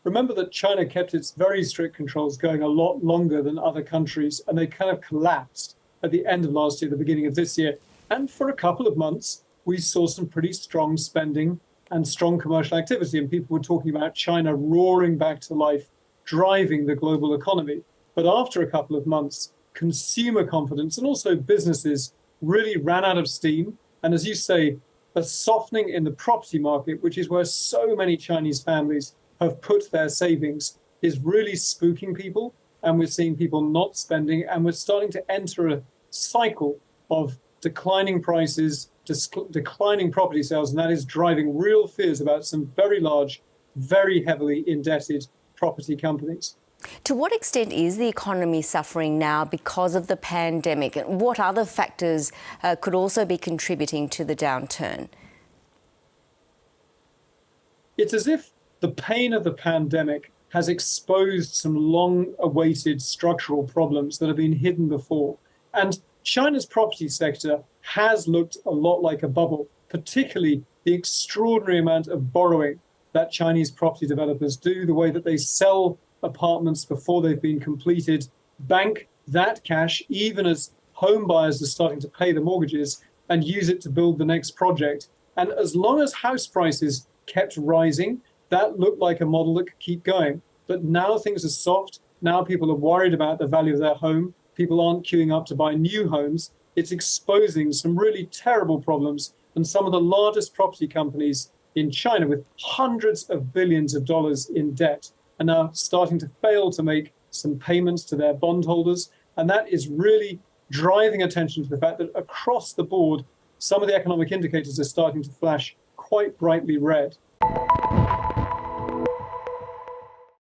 remember that China kept its very strict controls going a lot longer than other countries, and they kind of collapsed at the end of last year, the beginning of this year. And for a couple of months, we saw some pretty strong spending and strong commercial activity, and people were talking about China roaring back to life, driving the global economy. But after a couple of months, consumer confidence and also businesses really ran out of steam. And as you say, a softening in the property market, which is where so many Chinese families have put their savings, is really spooking people. And we're seeing people not spending, and we're starting to enter a cycle of declining prices, declining property sales, and that is driving real fears about some very large, very heavily indebted property companies. To what extent is the economy suffering now because of the pandemic? And what other factors could also be contributing to the downturn? It's as if the pain of the pandemic has exposed some long-awaited structural problems that have been hidden before. And China's property sector has looked a lot like a bubble, particularly the extraordinary amount of borrowing that Chinese property developers do, the way that they sell apartments before they've been completed, bank that cash even as home buyers are starting to pay the mortgages, and use it to build the next project. And as long as house prices kept rising, that looked like a model that could keep going. But now things are soft. Now people are worried about the value of their home. People aren't queuing up to buy new homes. It's exposing some really terrible problems. And some of the largest property companies in China, with hundreds of billions of dollars in debt, are now starting to fail to make some payments to their bondholders. And that is really driving attention to the fact that across the board, some of the economic indicators are starting to flash quite brightly red.